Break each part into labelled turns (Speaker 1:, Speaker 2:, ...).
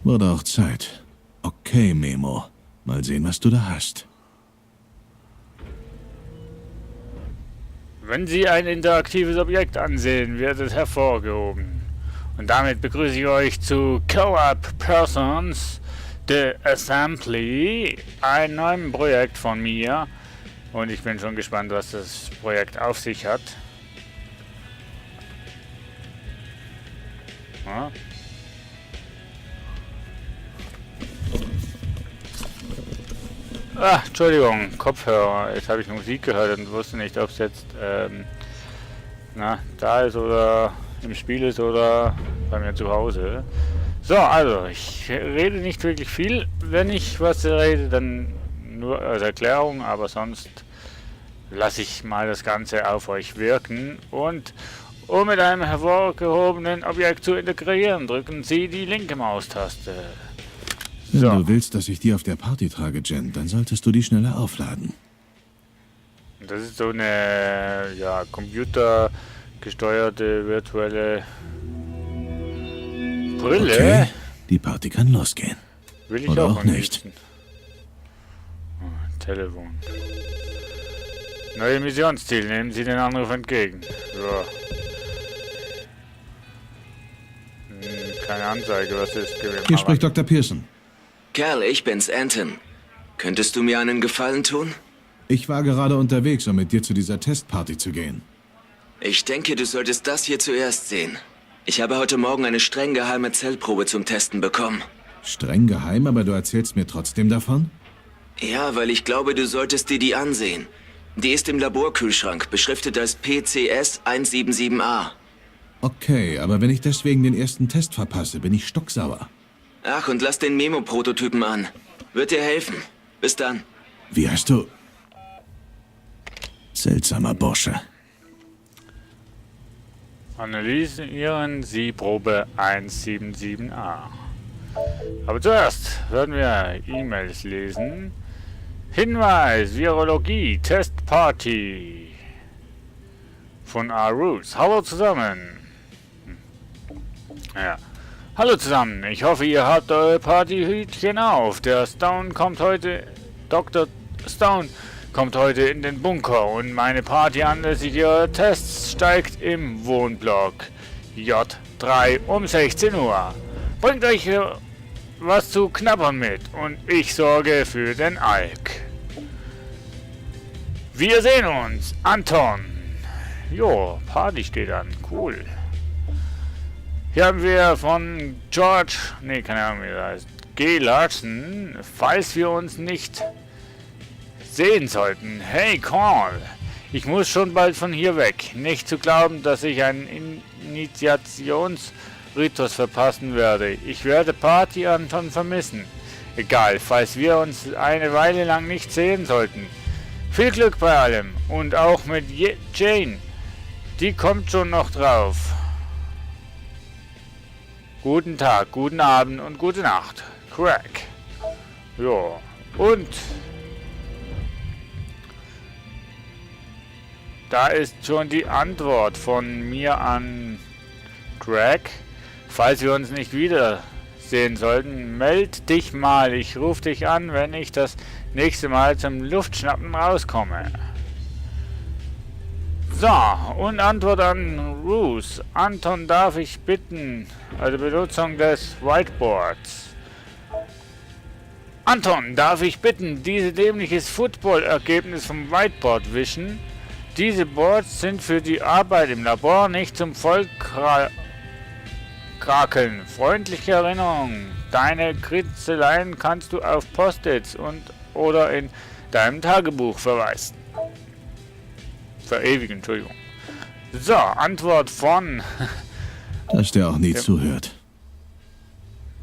Speaker 1: Wurde auch Zeit. Okay, Memo. Mal sehen, was du da hast.
Speaker 2: Wenn Sie ein interaktives Objekt ansehen, wird es hervorgehoben. Und damit begrüße ich euch zu Co-op Persons, The Assembly, einem neuen Projekt von mir. Und ich bin schon gespannt, was das Projekt auf sich hat. Ja. Ah, Entschuldigung, Kopfhörer. Jetzt habe ich Musik gehört und wusste nicht, ob es jetzt da ist oder im Spiel ist oder bei mir zu Hause. So, also, ich rede nicht wirklich viel. Wenn ich was rede, dann nur als Erklärung, aber sonst lasse ich mal das Ganze auf euch wirken. Und um mit einem hervorgehobenen Objekt zu integrieren, drücken Sie die linke Maustaste.
Speaker 1: Wenn du willst, dass ich die auf der Party trage, Jen, dann solltest du die schneller aufladen.
Speaker 2: Das ist so eine, computergesteuerte virtuelle Brille.
Speaker 1: Okay, die Party kann losgehen.
Speaker 2: Will ich
Speaker 1: oder
Speaker 2: auch
Speaker 1: auch nicht.
Speaker 2: Telefon. Neue Missionsziel, nehmen Sie den Anruf entgegen. So. Keine Anzeige, was ist gewesen?
Speaker 1: Hier spricht Dr. Pearson.
Speaker 3: Kerl, ich bin's, Anton. Könntest du mir einen Gefallen tun?
Speaker 1: Ich war gerade unterwegs, um mit dir zu dieser Testparty zu gehen.
Speaker 3: Ich denke, du solltest das hier zuerst sehen. Ich habe heute Morgen eine streng geheime Zellprobe zum Testen bekommen.
Speaker 1: Streng geheim, aber du erzählst mir trotzdem davon?
Speaker 3: Ja, weil ich glaube, du solltest dir die ansehen. Die ist im Laborkühlschrank, beschriftet als PCS 177A.
Speaker 1: Okay, aber wenn ich deswegen den ersten Test verpasse, bin ich stocksauer.
Speaker 3: Ach, und lass den Memo-Prototypen an. Wird dir helfen. Bis dann.
Speaker 1: Wie heißt du? Seltsamer Bursche.
Speaker 2: Analysieren Sie Probe 177a. Aber zuerst werden wir E-Mails lesen. Hinweis, Virologie, Testparty von Arus. Hallo zusammen. Ja. Hallo zusammen, ich hoffe, ihr habt eure Partyhütchen auf. Dr. Stone kommt heute in den Bunker und meine Party anlässlich ihrer Tests steigt im Wohnblock J3 um 16 Uhr. Bringt euch was zu knabbern mit und ich sorge für den Alk. Wir sehen uns, Anton. Jo, Party steht an, cool. Hier haben wir von George, keine Ahnung wie das heißt, G. Larson, falls wir uns nicht sehen sollten. Hey Carl, ich muss schon bald von hier weg. Nicht zu glauben, dass ich einen Initiationsritus verpassen werde. Ich werde Party Anton vermissen. Egal, falls wir uns eine Weile lang nicht sehen sollten. Viel Glück bei allem und auch mit Jane. Die kommt schon noch drauf. Guten Tag, guten Abend und gute Nacht. Crack. Ja, und da ist schon die Antwort von mir an Crack. Falls wir uns nicht wiedersehen sollten, meld dich mal. Ich rufe dich an, wenn ich das nächste Mal zum Luftschnappen rauskomme. So, und Antwort an Roos. Anton, darf ich bitten, also Benutzung des Whiteboards. Anton, darf ich bitten, dieses dämliches Football-Ergebnis vom Whiteboard wischen? Diese Boards sind für die Arbeit im Labor nicht zum Vollkrakeln. Freundliche Erinnerung. Deine Kritzeleien kannst du auf Post-its oder in deinem Tagebuch verewigen, Entschuldigung. So, Antwort von
Speaker 1: Dass der auch nie zuhört.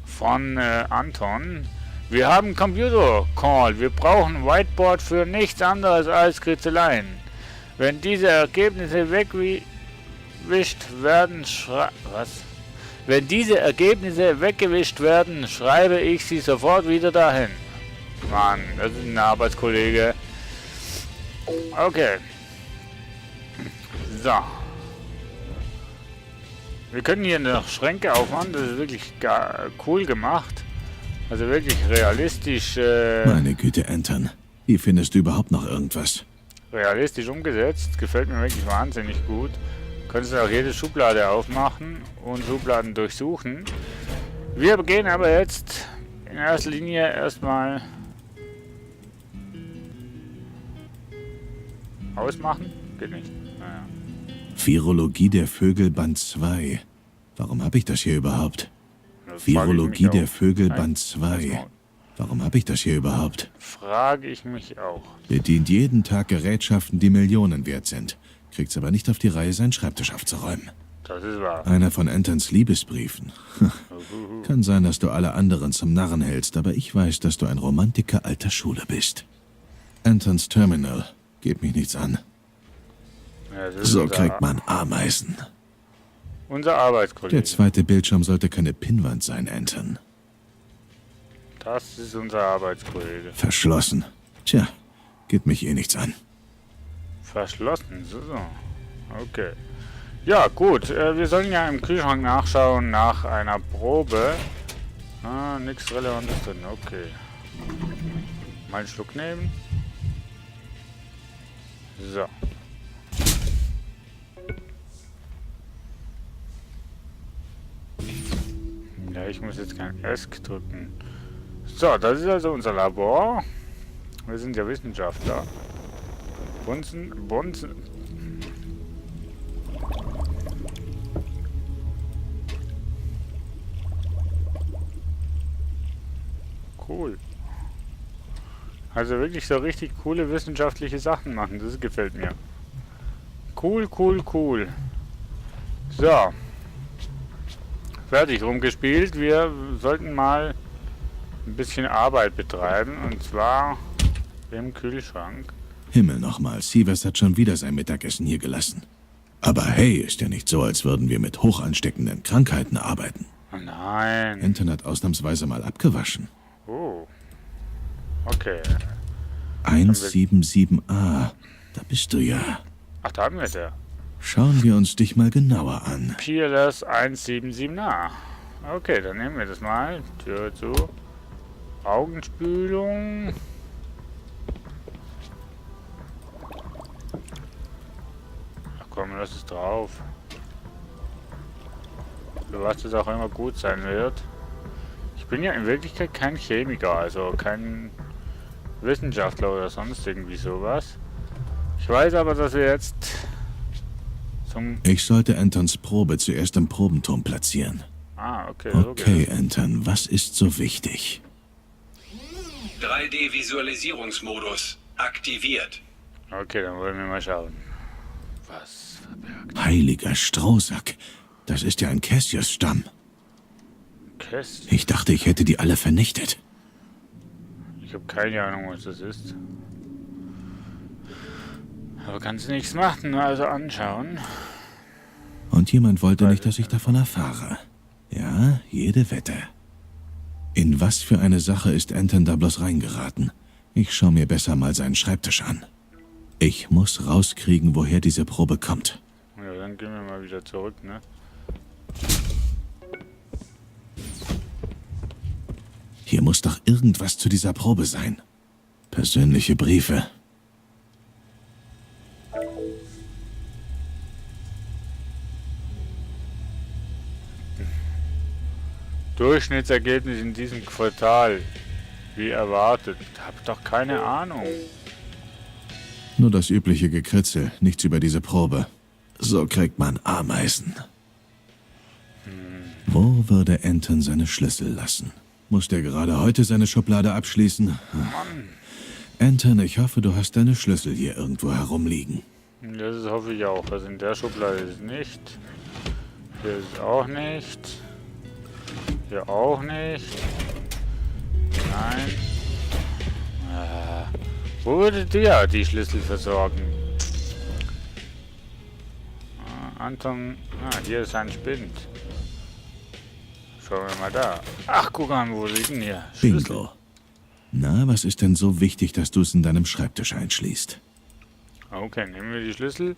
Speaker 2: Von Anton. Wir haben Computer Call. Wir brauchen Whiteboard für nichts anderes als Kritzeleien. Wenn diese Ergebnisse weggewischt werden, schreibe ich sie sofort wieder dahin. Mann, das ist ein Arbeitskollege. Okay. So. Wir können hier noch Schränke aufmachen, das ist wirklich cool gemacht. Also wirklich realistisch.
Speaker 1: Meine Güte, Anton. Wie findest du überhaupt noch irgendwas?
Speaker 2: Realistisch umgesetzt. Gefällt mir wirklich wahnsinnig gut. Kannst du auch jede Schublade aufmachen und Schubladen durchsuchen. Wir gehen aber jetzt in erster Linie erstmal ausmachen. Geht nicht. Naja.
Speaker 1: Virologie der Vögel Band 2. Warum habe ich das hier überhaupt?
Speaker 2: Das frage ich
Speaker 1: Virologie
Speaker 2: mich
Speaker 1: der
Speaker 2: auch.
Speaker 1: Vögel
Speaker 2: Nein,
Speaker 1: Band
Speaker 2: halt's
Speaker 1: 2.
Speaker 2: Maul.
Speaker 1: Warum habe ich das hier überhaupt?
Speaker 2: Frage ich mich auch.
Speaker 1: Bedient jeden Tag Gerätschaften, die Millionen wert sind. Kriegt's aber nicht auf die Reihe, seinen Schreibtisch aufzuräumen.
Speaker 2: Das ist wahr.
Speaker 1: Einer von Antons Liebesbriefen. Kann sein, dass du alle anderen zum Narren hältst, aber ich weiß, dass du ein Romantiker alter Schule bist. Antons Terminal. Geht mich nichts an.
Speaker 2: Ja, das ist
Speaker 1: So kriegt man Ameisen.
Speaker 2: unser Arbeitskollege.
Speaker 1: Der zweite Bildschirm sollte keine Pinnwand sein, Anton.
Speaker 2: Das ist unser Arbeitskollege.
Speaker 1: Verschlossen. Tja, geht mich eh nichts an.
Speaker 2: Verschlossen, so. Okay. Ja, gut. Wir sollen ja im Kühlschrank nachschauen nach einer Probe. Ah, nichts Relevantes drin. Okay. Mal einen Schluck nehmen. So. Ja, ich muss jetzt kein ESC drücken. So, das ist also unser Labor. Wir sind ja Wissenschaftler. Bunsen. Cool. Also wirklich so richtig coole wissenschaftliche Sachen machen. Das gefällt mir. Cool. So. Fertig rumgespielt. Wir sollten mal ein bisschen Arbeit betreiben. Und zwar im Kühlschrank.
Speaker 1: Himmel nochmal, Sievers hat schon wieder sein Mittagessen hier gelassen. Aber hey, ist ja nicht so, als würden wir mit hochansteckenden Krankheiten arbeiten.
Speaker 2: Oh nein.
Speaker 1: Anton hat ausnahmsweise mal abgewaschen.
Speaker 2: Oh. Okay.
Speaker 1: 177a, da bist du ja.
Speaker 2: Ach, da haben wir es ja.
Speaker 1: Schauen wir uns dich mal genauer an.
Speaker 2: PLS 177a. Okay, dann nehmen wir das mal. Tür zu. Augenspülung. Ach komm, lass es drauf. Für was das auch immer gut sein wird. Ich bin ja in Wirklichkeit kein Chemiker, also kein Wissenschaftler oder sonst irgendwie sowas. Ich weiß aber, dass wir jetzt zum...
Speaker 1: Ich sollte Antons Probe zuerst im Probenturm platzieren.
Speaker 2: Ah, okay. So
Speaker 1: Okay,
Speaker 2: geht es.
Speaker 1: Anton, was ist so wichtig?
Speaker 4: 3D-Visualisierungsmodus aktiviert.
Speaker 2: Okay, dann wollen wir mal schauen. Was verbirgt
Speaker 1: Heiliger Strohsack, das ist ja ein Cassius-Stamm.
Speaker 2: Kästchen?
Speaker 1: Ich dachte, ich hätte die alle vernichtet.
Speaker 2: Ich habe keine Ahnung, was das ist. Aber kannst du nichts machen, nur also anschauen.
Speaker 1: Und jemand wollte nicht, dass ich davon erfahre. Ja, jede Wette. In was für eine Sache ist Anton da bloß reingeraten? Ich schaue mir besser mal seinen Schreibtisch an. Ich muss rauskriegen, woher diese Probe kommt.
Speaker 2: Ja, dann gehen wir mal wieder zurück, ne?
Speaker 1: Hier muss doch irgendwas zu dieser Probe sein. Persönliche Briefe.
Speaker 2: Durchschnittsergebnis in diesem Quartal. Wie erwartet. Hab doch keine Ahnung.
Speaker 1: Nur das übliche Gekritzel, nichts über diese Probe. So kriegt man Ameisen. Wo würde Anton seine Schlüssel lassen? Muss der gerade heute seine Schublade abschließen?
Speaker 2: Mann.
Speaker 1: Anton, ich hoffe, du hast deine Schlüssel hier irgendwo herumliegen.
Speaker 2: Das hoffe ich auch. Also in der Schublade ist es nicht. Hier ist es auch nicht. Hier auch nicht. Nein. Wo würdet ihr die Schlüssel versorgen? Anton. Hier ist ein Spind. Schauen wir mal da. Ach, guck mal, wo liegen hier? Schlüssel.
Speaker 1: Bingo. Na, was ist denn so wichtig, dass du es in deinem Schreibtisch einschließt?
Speaker 2: Okay, nehmen wir die Schlüssel.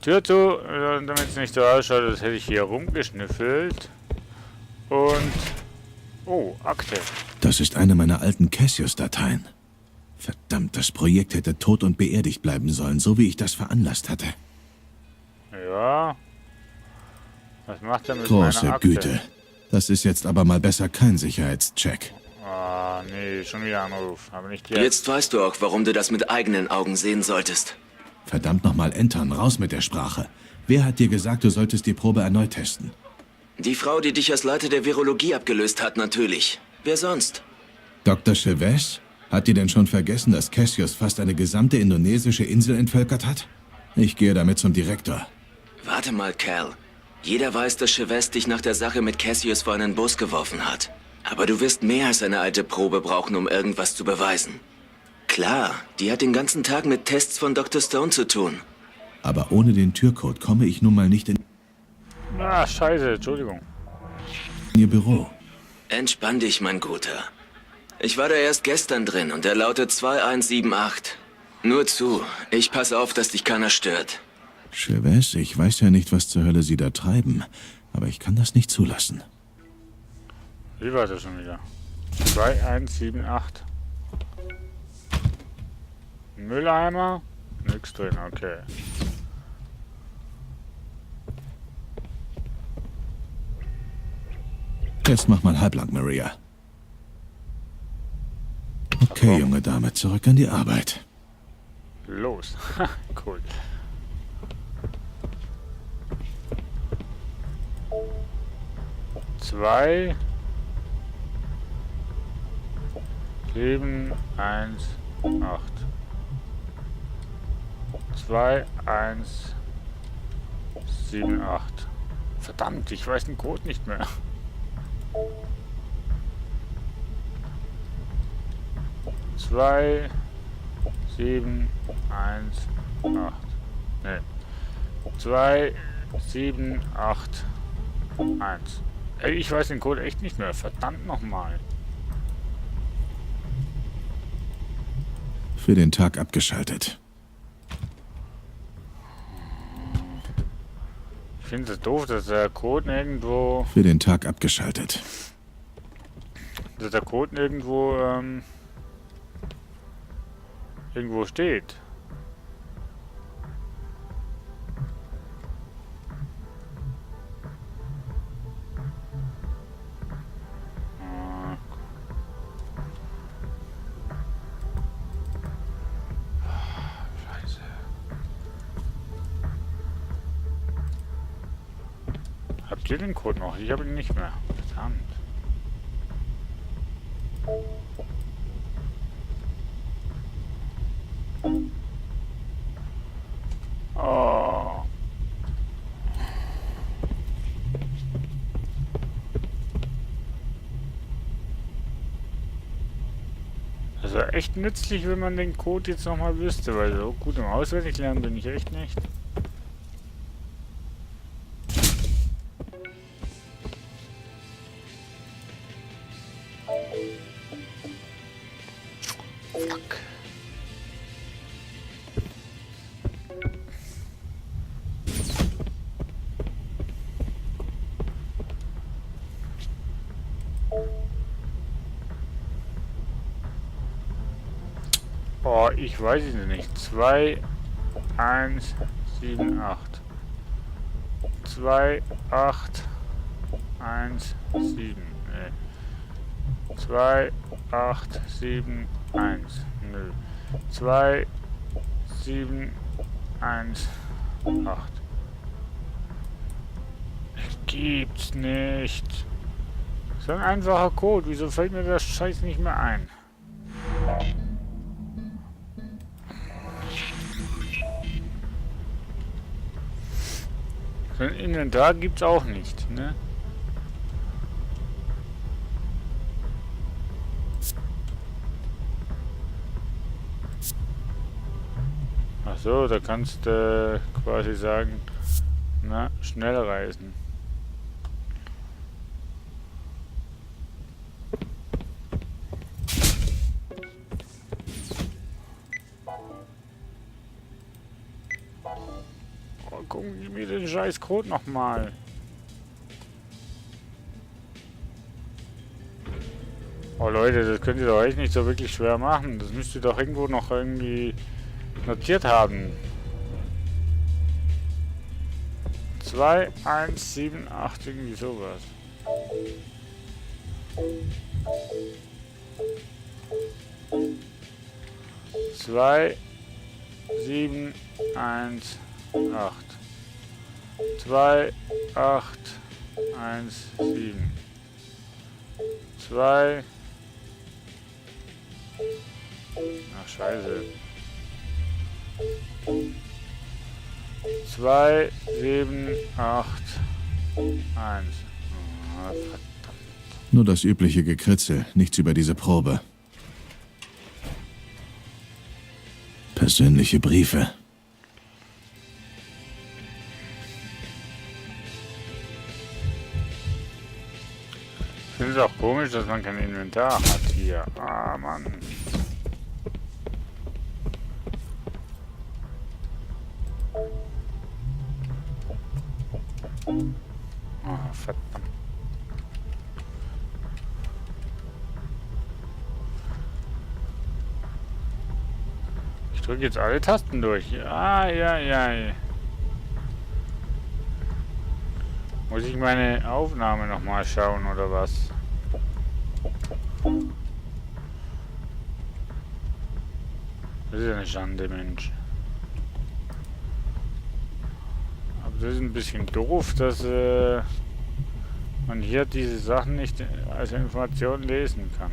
Speaker 2: Tür zu, damit es nicht so ausschaut, als hätte ich hier rumgeschnüffelt. Und... Oh, Akte.
Speaker 1: Das ist eine meiner alten Cassius-Dateien. Verdammt, das Projekt hätte tot und beerdigt bleiben sollen, so wie ich das veranlasst hatte.
Speaker 2: Ja. Was macht er mit
Speaker 1: Große
Speaker 2: meiner Akte?
Speaker 1: Güte. Das ist jetzt aber mal besser kein Sicherheitscheck.
Speaker 2: Ah, nee, schon wieder Anruf. Aber nicht jetzt.
Speaker 3: Jetzt weißt du auch, warum du das mit eigenen Augen sehen solltest.
Speaker 1: Verdammt nochmal, Entern, raus mit der Sprache. Wer hat dir gesagt, du solltest die Probe erneut testen?
Speaker 3: Die Frau, die dich als Leiter der Virologie abgelöst hat, natürlich. Wer sonst?
Speaker 1: Dr. Chavez? Hat die denn schon vergessen, dass Cassius fast eine gesamte indonesische Insel entvölkert hat? Ich gehe damit zum Direktor.
Speaker 3: Warte mal, Cal. Jeder weiß, dass Chavez dich nach der Sache mit Cassius vor einen Bus geworfen hat. Aber du wirst mehr als eine alte Probe brauchen, um irgendwas zu beweisen. Klar, die hat den ganzen Tag mit Tests von Dr. Stone zu tun.
Speaker 1: Aber ohne den Türcode komme ich nun mal nicht in
Speaker 2: Ah, scheiße, Entschuldigung.
Speaker 1: ihr Büro.
Speaker 3: Entspann dich, mein Guter. Ich war da erst gestern drin und er lautet 2178. Nur zu, ich pass auf, dass dich keiner stört.
Speaker 1: Chavez, ich weiß ja nicht, was zur Hölle Sie da treiben, aber ich kann das nicht zulassen.
Speaker 2: Wie war das schon wieder? 2178. Mülleimer? Nix drin, okay.
Speaker 1: Jetzt mach mal halblang, Maria. Okay, junge Dame, zurück an die Arbeit.
Speaker 2: Los. Cool. Zwei. 7, 1, 8. 2, 1, 7, 8. Verdammt, ich weiß den Code nicht mehr. Zwei, 7, 1, 8. Ne. 2, 7, 8, 1. Ey, ich weiß den Code echt nicht mehr. Verdammt nochmal.
Speaker 1: Für den Tag abgeschaltet.
Speaker 2: Ich finde es doof, dass der Code nirgendwo.
Speaker 1: Für den Tag abgeschaltet.
Speaker 2: Dass der Code nirgendwo irgendwo steht. Scheiße. Habt ihr den Code noch? Ich habe ihn nicht mehr. Verdammt. Oh. Das wäre echt nützlich, wenn man den Code jetzt nochmal wüsste, weil so gut im Auswendiglernen bin ich echt nicht. Fuck. Oh, ich weiß es nicht. 2, 1, 7, 8. 2, 8, 1, 7. Nee. 2, 8, 7, 1. Nö. 2, 7, 1, 8. Gibt's nicht. So ein einfacher Code. Wieso fällt mir das Scheiß nicht mehr ein? So ein Inventar gibt's auch nicht, ne? Ach so, da kannst du quasi sagen, na, schnell reisen. Junge, gib mir den scheiß Code nochmal. Oh Leute, das könnt ihr doch echt nicht so wirklich schwer machen. Das müsst ihr doch irgendwo noch irgendwie notiert haben. 2178, irgendwie sowas. Zwei, 7, 1, 8. 2, 8, 1, 7. 2. Ach, scheiße. 2, 7, 8, 1. Ah, verdammt.
Speaker 1: Nur das übliche Gekritzel, nichts über diese Probe. Persönliche Briefe.
Speaker 2: Ich finde es auch komisch, dass man kein Inventar hat hier. Ah, Mann. Ah, verdammt. Ich drücke jetzt alle Tasten durch. Ah, ja. Muss ich meine Aufnahme nochmal schauen, oder was? Das ist ja eine Schande, Mensch. Aber das ist ein bisschen doof, dass man hier diese Sachen nicht als Information lesen kann.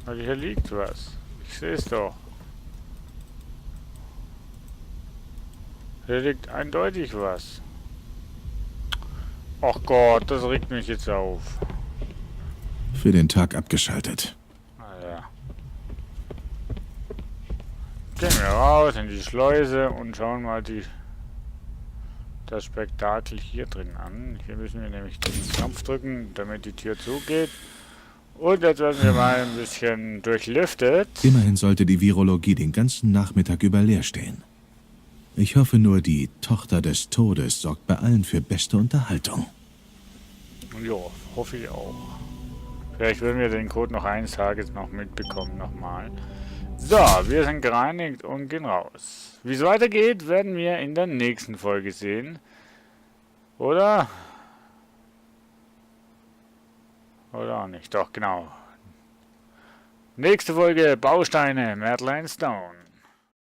Speaker 2: Weil hier liegt was. Ich sehe es doch. Hier liegt eindeutig was. Ach Gott, das regt mich jetzt auf.
Speaker 1: Für den Tag abgeschaltet.
Speaker 2: Naja. Gehen wir raus in die Schleuse und schauen mal das Spektakel hier drin an. Hier müssen wir nämlich den Knopf drücken, damit die Tür zugeht. Und jetzt werden wir mal ein bisschen durchlüftet.
Speaker 1: Immerhin sollte die Virologie den ganzen Nachmittag über leer stehen. Ich hoffe nur, die Tochter des Todes sorgt bei allen für beste Unterhaltung.
Speaker 2: Ja, hoffe ich auch. Vielleicht werden wir den Code noch eines Tages noch mitbekommen nochmal. So, wir sind gereinigt und gehen raus. Wie es weitergeht, werden wir in der nächsten Folge sehen. Oder? Oder auch nicht. Doch, genau. Nächste Folge, Bausteine, Madeline Stone.